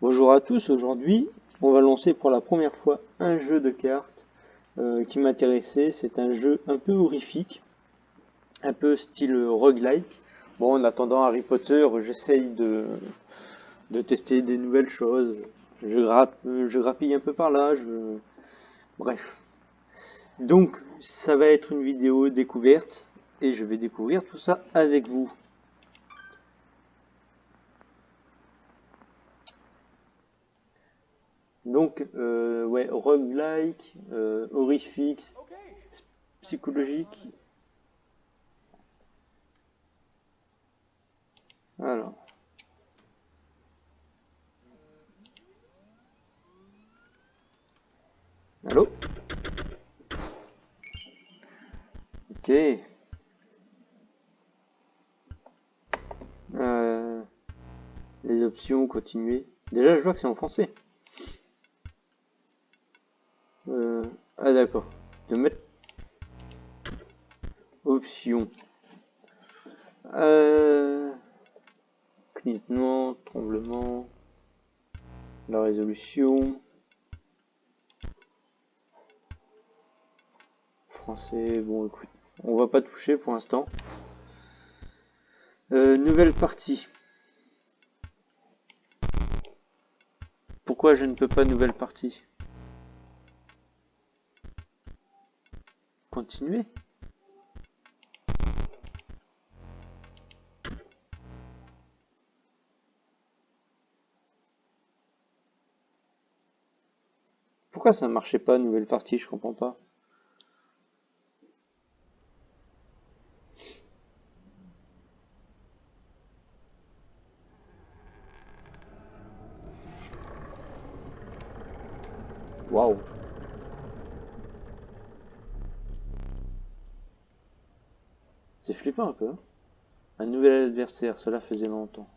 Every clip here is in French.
Bonjour à tous, aujourd'hui on va lancer pour la première fois un jeu de cartes qui m'intéressait. C'est un jeu un peu horrifique, un peu style roguelike. Bon, en attendant Harry Potter, j'essaye de tester des nouvelles choses. Je grappille un peu par là, bref. Donc ça va être une vidéo découverte et je vais découvrir tout ça avec vous. Donc, ouais, roguelike, horrifique, psychologique. Alors, allô? Ok. Euh, les options, continuer. Déjà, je vois que c'est en français. Ah, d'accord. De mettre options. Clignement, tremblement, la résolution. Français, bon, écoute, on va pas toucher pour l'instant. Nouvelle partie. Pourquoi je ne peux pas nouvelle partie? Continuer. Pourquoi ça marchait pas, nouvelle partie, je comprends pas. Waouh. C'est flippant un peu, hein. Un nouvel adversaire, cela faisait longtemps.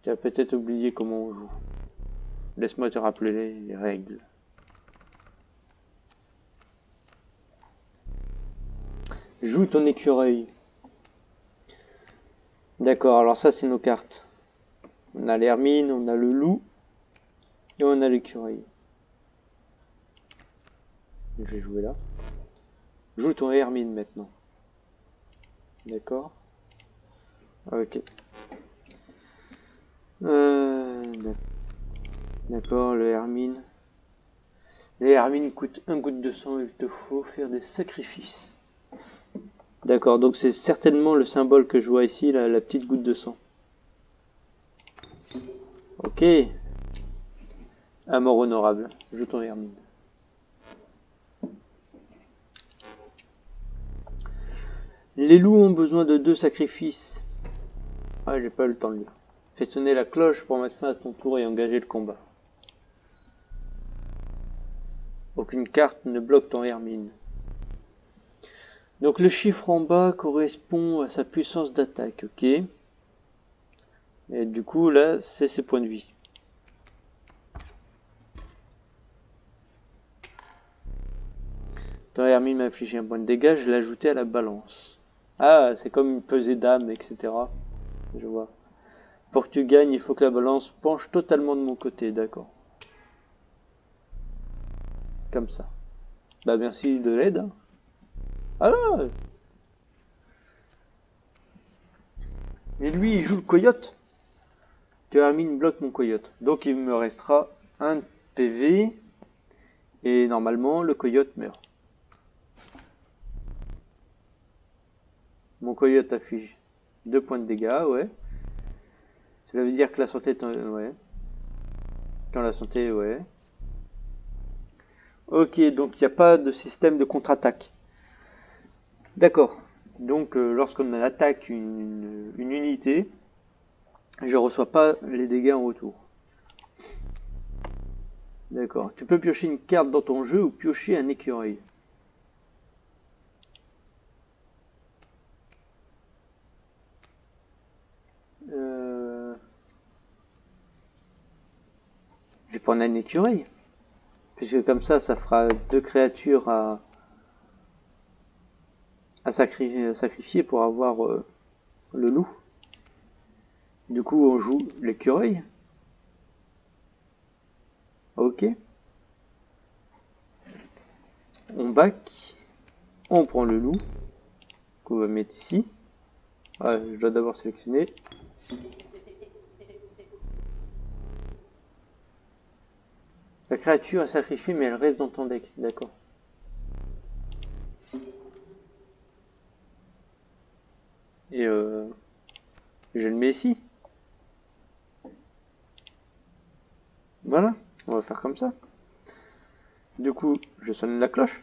Tu as peut-être oublié comment on joue. Laisse-moi te rappeler les règles. Joue ton écureuil. D'accord, alors ça c'est nos cartes. On a l'hermine, on a le loup et on a l'écureuil. Je vais jouer là. Joue ton hermine maintenant. D'accord. Ok. D'accord, le hermine. Les hermines coûtent un goutte de sang, il te faut faire des sacrifices. D'accord, donc c'est certainement le symbole que je vois ici, la petite goutte de sang. Ok. À mort honorable. Joue ton hermine. Les loups ont besoin de 2 sacrifices. Ah, j'ai pas eu le temps de lire. Fais sonner la cloche pour mettre fin à ton tour et engager le combat. Aucune carte ne bloque ton hermine. Donc le chiffre en bas correspond à sa puissance d'attaque, ok. Et du coup là, c'est ses points de vie. Ton hermine m'a infligé un point de dégâts, je l'ai ajouté à la balance. Ah, c'est comme une pesée d'âme, etc. Je vois. Pour que tu gagnes, il faut que la balance penche totalement de mon côté, d'accord. Comme ça. Bah merci de l'aide. Hein. Ah là. Mais lui, il joue le coyote. Tu hermine bloque mon coyote. Donc il me restera un PV. Et normalement, le coyote meurt. Mon coyote affiche 2 points de dégâts, ouais. Cela veut dire que la santé est... ouais. Quand la santé, ouais. Ok, donc il n'y a pas de système de contre-attaque. D'accord. Donc lorsqu'on attaque une unité, je reçois pas les dégâts en retour. D'accord. Tu peux piocher une carte dans ton jeu ou piocher un écureuil. Je vais prendre un écureuil. Puisque comme ça fera 2 créatures à sacrifier pour avoir le loup. Du coup, on joue l'écureuil. Ok. On back. On prend le loup. Qu'on va mettre ici. Ah, je dois d'abord sélectionner. La créature est sacrifiée mais elle reste dans ton deck. D'accord. Et je le mets ici. Voilà. On va faire comme ça. Du coup, je sonne la cloche.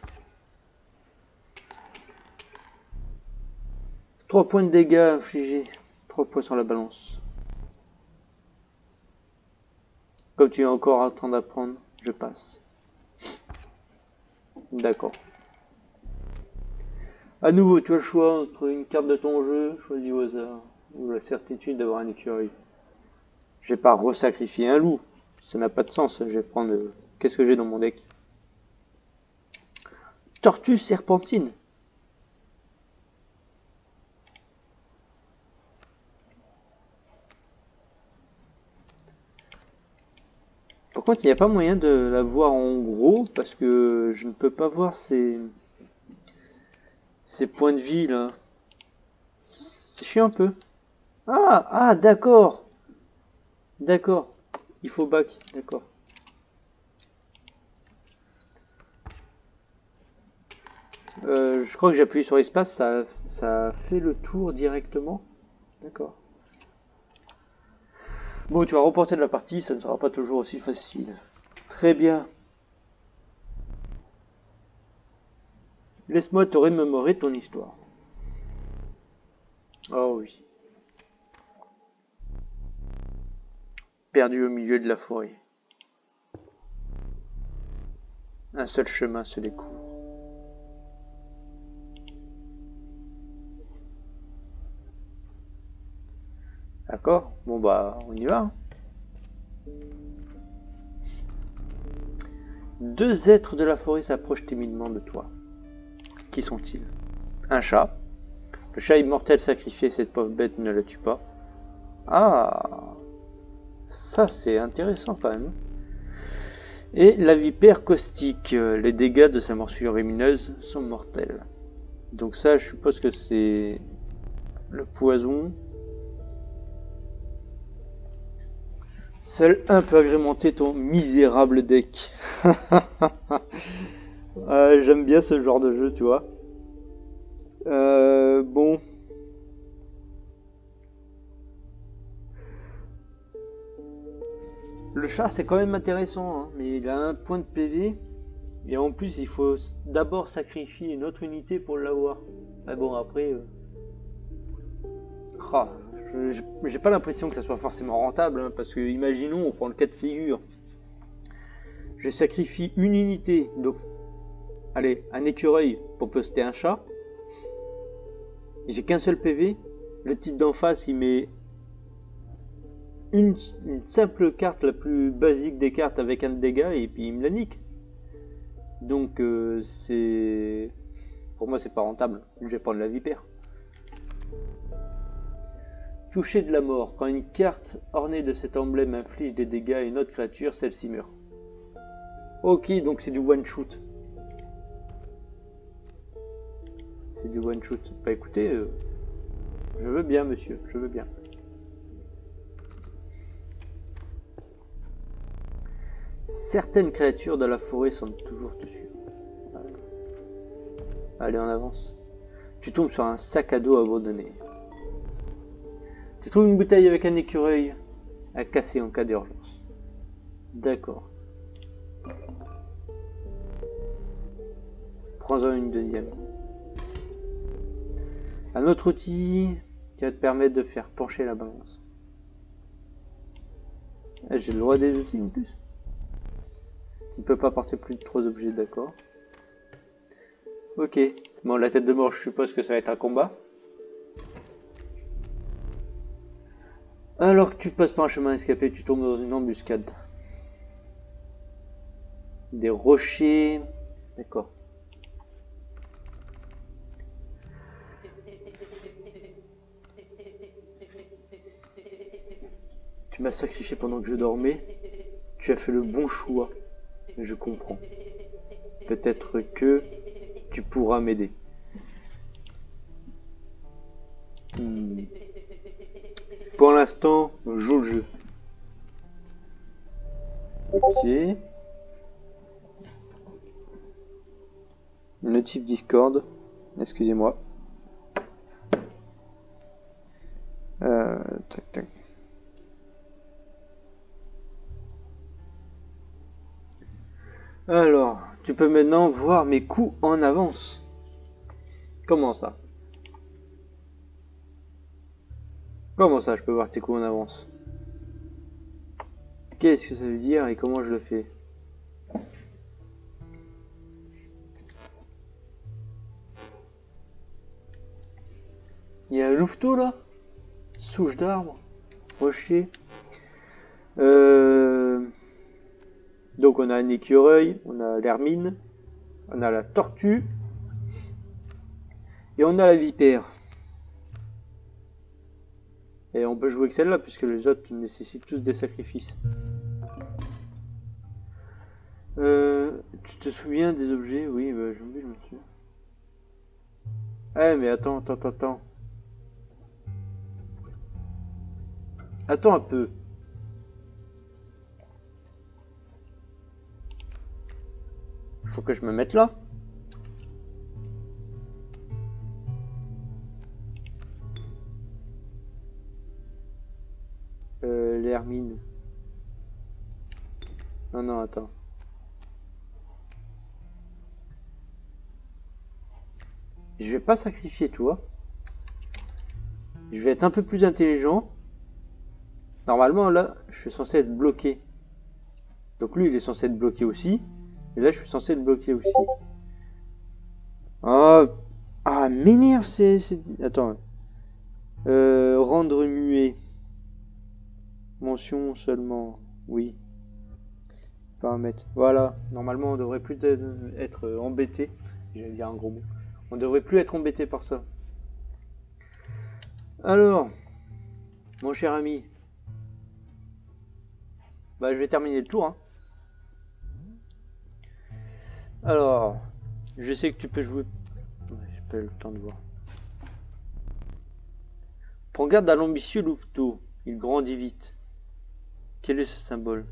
3 points de dégâts infligés. 3 points sur la balance. Comme tu es encore en train d'apprendre, je passe. D'accord. À nouveau, tu as le choix entre une carte de ton jeu, choisie au hasard, ou la certitude d'avoir un écureuil. Je vais pas resacrifier un loup. Ça n'a pas de sens. Je vais prendre... Qu'est-ce que j'ai dans mon deck? Tortue serpentine. Par contre, il n'y a pas moyen de la voir en gros, parce que je ne peux pas voir ces points de vie là. C'est chiant un peu. Ah, d'accord. D'accord. Il faut back, d'accord. Je crois que j'appuie sur espace, ça fait le tour directement. D'accord. Bon, tu vas reporter de la partie, ça ne sera pas toujours aussi facile. Très bien. Laisse-moi te remémorer ton histoire. Oh oui. Perdu au milieu de la forêt. Un seul chemin se découvre. D'accord? Bon bah, on y va. Deux êtres de la forêt s'approchent timidement de toi. Qui sont-ils? Un chat. Le chat immortel sacrifié, cette pauvre bête ne la tue pas. Ah, ça c'est intéressant quand même. Et la vipère caustique. Les dégâts de sa morsure lumineuse sont mortels. Donc ça, je suppose que c'est le poison. Seul un peut agrémenter ton misérable deck. J'aime bien ce genre de jeu, tu vois. Bon. Le chat, c'est quand même intéressant, hein, mais il a un point de PV. Et en plus, il faut d'abord sacrifier une autre unité pour l'avoir. Mais bon, après... Ah, j'ai pas l'impression que ça soit forcément rentable, hein, parce que imaginons, on prend le cas de figure. Je sacrifie une unité, donc... Allez, un écureuil pour poster un chat. J'ai qu'un seul PV. Le type d'en face, il met une simple carte, la plus basique des cartes avec un dégât, et puis il me la nique. Donc c'est... Pour moi, c'est pas rentable. Je vais prendre la vipère. Toucher de la mort. Quand une carte ornée de cet emblème inflige des dégâts à une autre créature, celle-ci meurt. Ok, donc c'est du one shoot. C'est du one shoot. Bah écoutez, je veux bien, monsieur, je veux bien. Certaines créatures de la forêt sont toujours dessus. Allez, on avance. Tu tombes sur un sac à dos abandonné. Tu trouves une bouteille avec un écureuil à casser en cas d'urgence. D'accord. Prends-en une deuxième. Un autre outil qui va te permettre de faire pencher la balance. Ah, j'ai le droit des outils en plus. Tu ne peux pas porter plus de 3 objets, d'accord. Ok. Bon, la tête de mort, je suppose que ça va être un combat. Alors que tu passes par un chemin escapé, tu tombes dans une embuscade. Des rochers... D'accord. Tu m'as sacrifié pendant que je dormais. Tu as fait le bon choix. je comprends. Peut-être que tu pourras m'aider. Pour l'instant, joue le jeu. Ok. Notif Discord. Excusez-moi. Tac, tac. Alors, tu peux maintenant voir mes coups en avance. Comment ça? Comment ça, je peux voir tes coups en avance? Qu'est-ce que ça veut dire et comment je le fais? Il y a un louveteau là? Souche d'arbre? Rocher? Donc on a un écureuil, on a l'hermine, on a la tortue et on a la vipère. Et on peut jouer avec celle-là puisque les autres nécessitent tous des sacrifices. Tu te souviens des objets? Oui, bah, je me souviens. Eh mais attends. Attends un peu. Faut que je me mette là. L'hermine. Non, attends. Je vais pas sacrifier toi. Je vais être un peu plus intelligent. Normalement là, je suis censé être bloqué. Donc lui, il est censé être bloqué aussi. Et là, je suis censé être bloqué aussi. Oh, ah, m'énerve, Attends. Rendre muet. Mention seulement. Oui. Paramètres. Voilà. Normalement, on devrait plus être embêté. J'allais dire un gros mot. On devrait plus être embêté par ça. Alors, mon cher ami. Bah, je vais terminer le tour. Hein. Alors, je sais que tu peux jouer. Ouais, j'ai pas eu le temps de voir. Prends garde à l'ambitieux louveteau. Il grandit vite. Quel est ce symbole?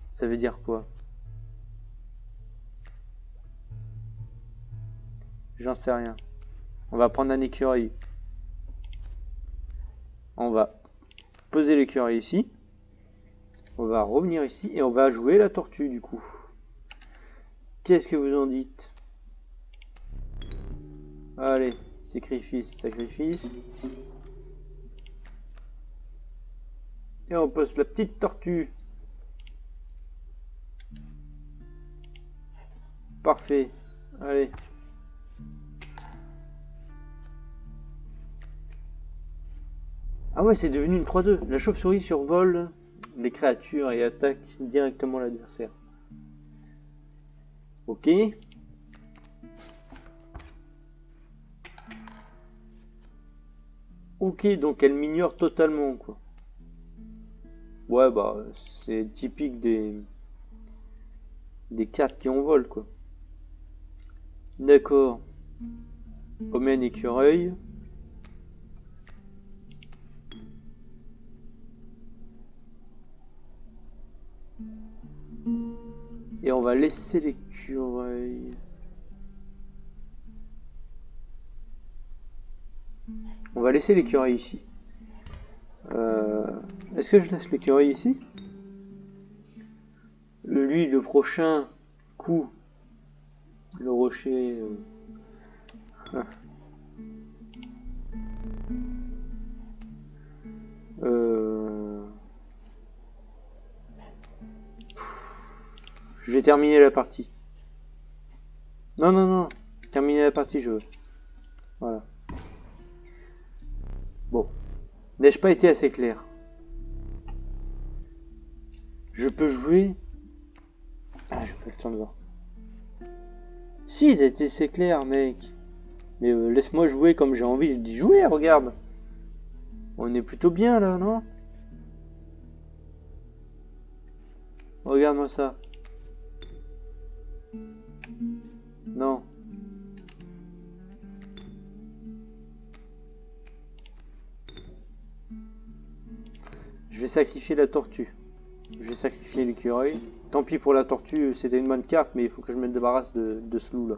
Ça veut dire quoi? J'en sais rien. On va prendre un écureuil. On va poser l'écureuil ici. On va revenir ici et on va jouer la tortue du coup. Qu'est-ce que vous en dites? Allez, sacrifice. Et on pose la petite tortue. Parfait. Allez. Ah ouais, c'est devenu une 3-2. La chauve-souris survole les créatures et attaque directement l'adversaire. Ok. Ok, donc elle m'ignore totalement, quoi. Ouais, bah, c'est typique des cartes qui envolent, quoi. D'accord. On met un écureuil. Et on va laisser l'écureuil. On va laisser l'écureuil ici. Est-ce que je laisse l'écureuil ici? Lui, le prochain coup, le rocher... Je vais terminer la partie. Non. Terminer la partie, je veux. Voilà. Bon. N'ai-je pas été assez clair? Je peux jouer... Ah, j'ai pas le temps de voir. Si, t'as été assez clair, mec. Mais laisse-moi jouer comme j'ai envie d'y jouer, regarde. On est plutôt bien, là, non? Regarde-moi ça. Non. Je vais sacrifier la tortue. Je vais sacrifier l'écureuil. Tant pis pour la tortue, c'était une bonne carte, mais il faut que je me débarrasse de ce loup là.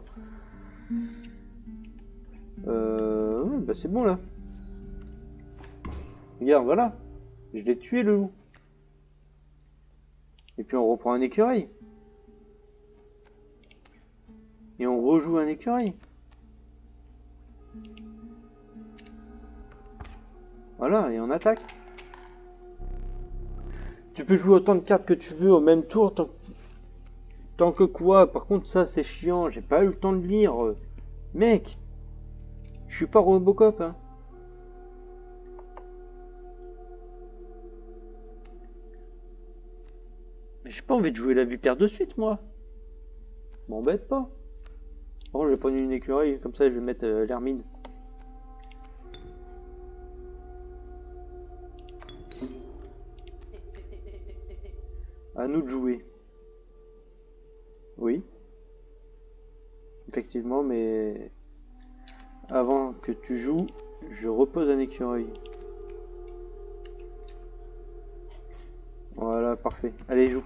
Ouais, bah c'est bon là. Regarde, voilà. Je l'ai tué le loup. Et puis on reprend un écureuil. Et on rejoue un écureuil. Voilà, et on attaque. Tu peux jouer autant de cartes que tu veux au même tour, tant que quoi. Par contre, ça c'est chiant, j'ai pas eu le temps de lire. Mec, je suis pas Robocop, hein. Mais j'ai pas envie de jouer la vipère de suite, moi. M'embête pas. Bon, je vais prendre une écureuil, comme ça je vais mettre l'hermine. À nous de jouer. Oui. Effectivement, mais avant que tu joues, je repose un écureuil. Voilà, parfait. Allez, joue.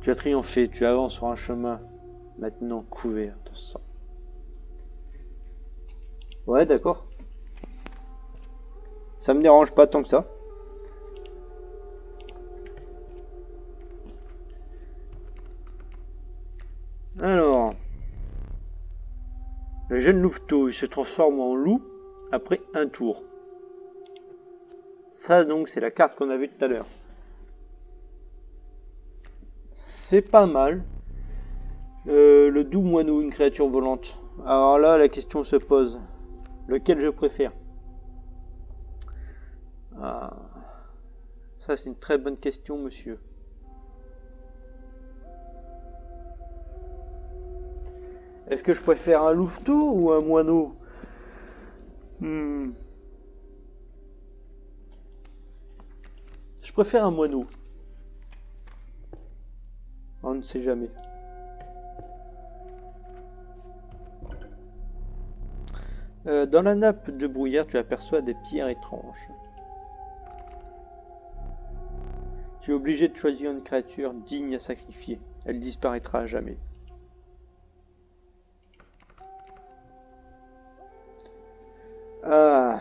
Tu as triomphé, tu avances sur un chemin maintenant couvert de sang. Ouais, d'accord. Ça me dérange pas tant que ça. Alors, le jeune louveteau, il se transforme en loup après un tour. Ça donc, c'est la carte qu'on a vue tout à l'heure. C'est pas mal. Le doux moineau, une créature volante. Alors là, la question se pose. Lequel je préfère? Ah, ça c'est une très bonne question, monsieur. Est-ce que je préfère un louveteau ou un moineau? Je préfère un moineau. On ne sait jamais. Dans la nappe de brouillard, tu aperçois des pierres étranges. Tu es obligé de choisir une créature digne à sacrifier. Elle disparaîtra à jamais. Ah.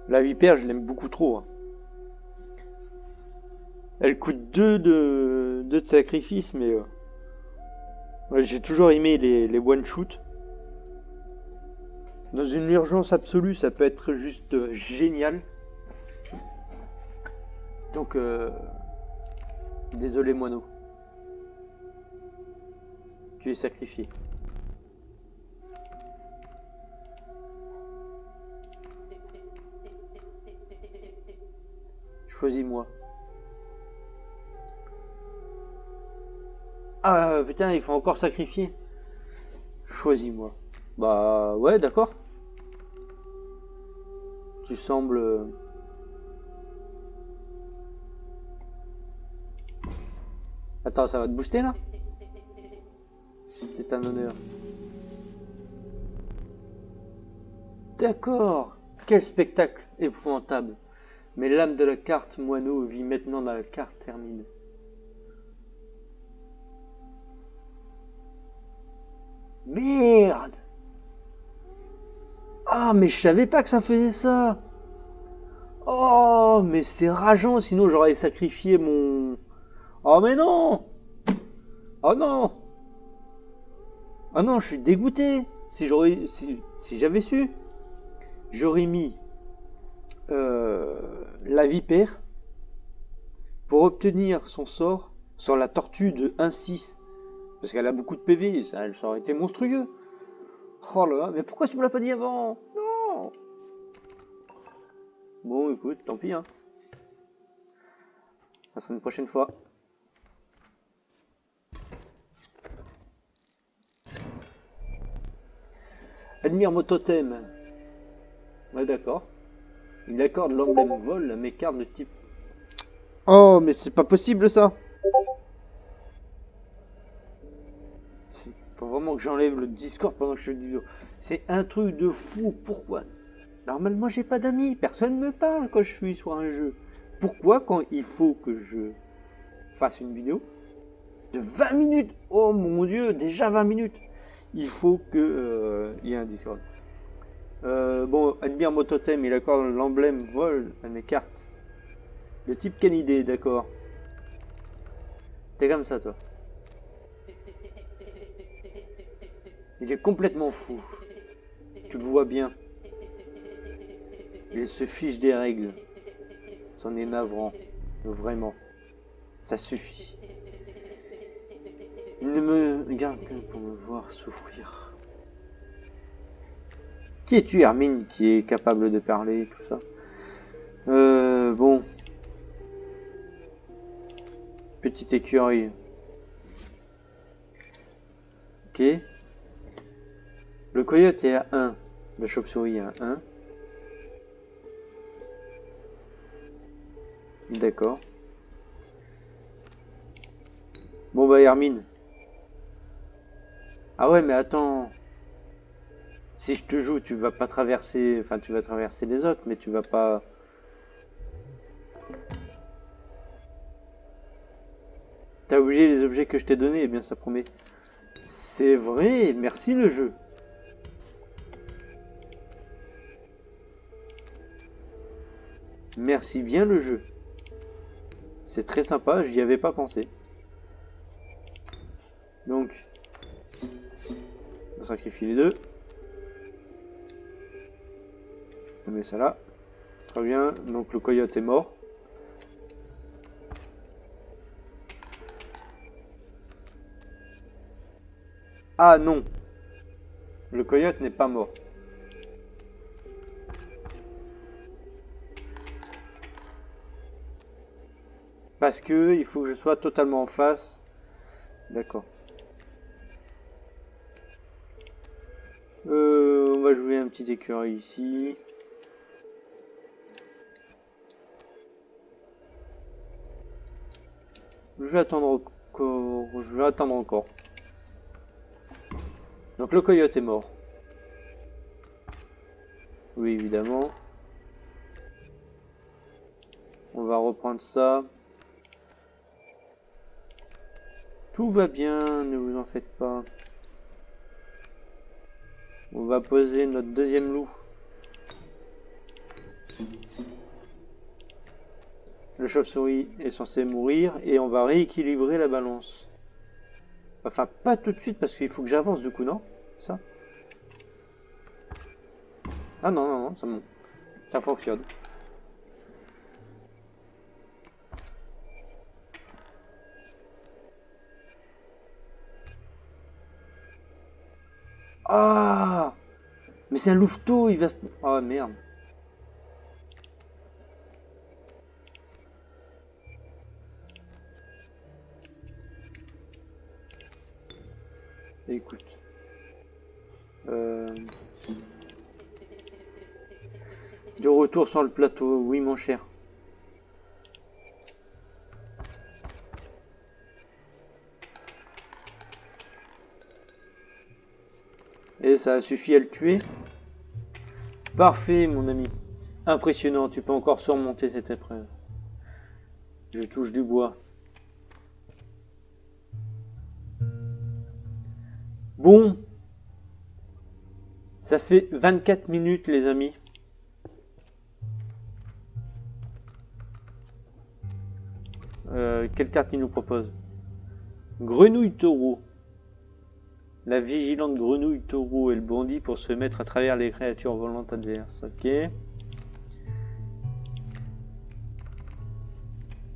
La vipère, je l'aime beaucoup trop, hein. Elle coûte 2 de sacrifice, mais ouais, j'ai toujours aimé les one-shoot. Dans une urgence absolue, ça peut être juste génial. Donc, désolé moineau. Tu es sacrifié. Choisis-moi. Ah putain, il faut encore sacrifier. Choisis-moi. Bah ouais, d'accord. Tu sembles... Attends, ça va te booster là? C'est un honneur. D'accord. Quel spectacle épouvantable. Mais l'âme de la carte moineau vit maintenant dans la carte termine. Merde! Ah, mais je savais pas que ça faisait ça! Oh, mais c'est rageant, sinon j'aurais sacrifié mon... Oh, mais non! Oh non! Oh non, je suis dégoûté! Si j'avais su, j'aurais mis la vipère pour obtenir son sort sur la tortue de 1-6. Parce qu'elle a beaucoup de PV, ça aurait été monstrueux. Oh là là, mais pourquoi tu me l'as pas dit avant? Non! Bon, écoute, tant pis, hein. Ça sera une prochaine fois. Admire mon totem. Ouais, d'accord. Il accorde l'emblème vol à mes cartes de type. Oh, mais c'est pas possible ça. Faut vraiment que j'enlève le Discord pendant que je fais une vidéo. C'est un truc de fou. Pourquoi? Normalement, j'ai pas d'amis. Personne me parle quand je suis sur un jeu. Pourquoi quand il faut que je fasse une vidéo de 20 minutes? Oh mon dieu, déjà 20 minutes. Il faut que il y ait un Discord. Bon, admire mon totem, il accorde l'emblème vol à mes cartes. De type canidé, d'accord. T'es comme ça, toi. Il est complètement fou. Tu le vois bien. Il se fiche des règles. C'en est navrant. Vraiment. Ça suffit. Il ne me regarde que pour me voir souffrir. Qui es-tu, Hermine, qui est capable de parler, tout ça? Bon. Petite écureuil. Ok. Le coyote est à 1. La chauve-souris est à 1. D'accord. Bon bah Hermine. Ah ouais mais attends. Si je te joue, tu vas pas traverser... Enfin tu vas traverser les autres, mais tu vas pas... T'as oublié les objets que je t'ai donnés, eh bien ça promet. C'est vrai, merci le jeu. Merci bien le jeu. C'est très sympa, j'y avais pas pensé. Donc, on sacrifie les deux. On met ça là. Très bien, donc le coyote est mort. Ah non, le coyote n'est pas mort. Parce que il faut que je sois totalement en face. D'accord. On va jouer un petit écureuil ici. Je vais attendre encore. Je vais attendre encore. Donc le coyote est mort. Oui, évidemment. On va reprendre ça. Tout va bien, ne vous en faites pas. On va poser notre deuxième loup. Le chauve-souris est censé mourir et on va rééquilibrer la balance. Enfin, pas tout de suite parce qu'il faut que j'avance du coup, non? Ça? Ah non, non, non, ça fonctionne. Ah! Mais c'est un louveteau, il va se... Ah merde. Écoute. De retour sur le plateau, oui mon cher. Et ça a suffi à le tuer. Parfait mon ami. Impressionnant, tu peux encore surmonter cette épreuve. Je touche du bois. Bon. Ça fait 24 minutes les amis. Quelle carte il nous propose? Grenouille taureau. La vigilante grenouille taureau, elle bondit pour se mettre à travers les créatures volantes adverses. Ok.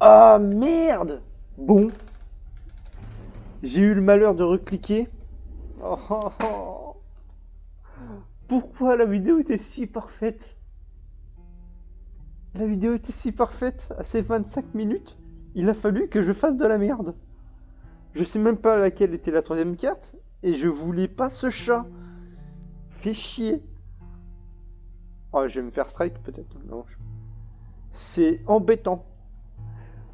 Ah merde! Bon. J'ai eu le malheur de recliquer. Oh, oh, oh. Pourquoi la vidéo était si parfaite? La vidéo était si parfaite à ces 25 minutes. Il a fallu que je fasse de la merde. Je sais même pas laquelle était la troisième carte. Et je voulais pas ce chat. fait chier. Oh, je vais me faire strike peut-être. Non. C'est embêtant.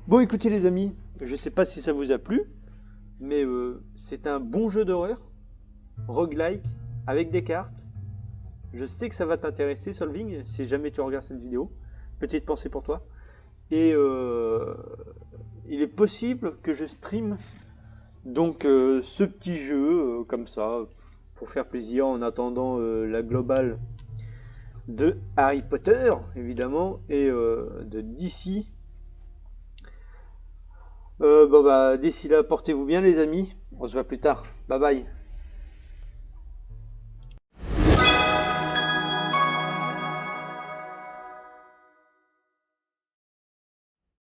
Bon, écoutez les amis, je sais pas si ça vous a plu, mais c'est un bon jeu d'horreur, roguelike, avec des cartes. Je sais que ça va t'intéresser, Solving, si jamais tu regardes cette vidéo. Petite pensée pour toi. Et il est possible que je stream donc ce petit jeu comme ça, pour faire plaisir en attendant la globale de Harry Potter, évidemment, et de DC. Bon bah d'ici là, portez-vous bien les amis. On se voit plus tard. Bye bye.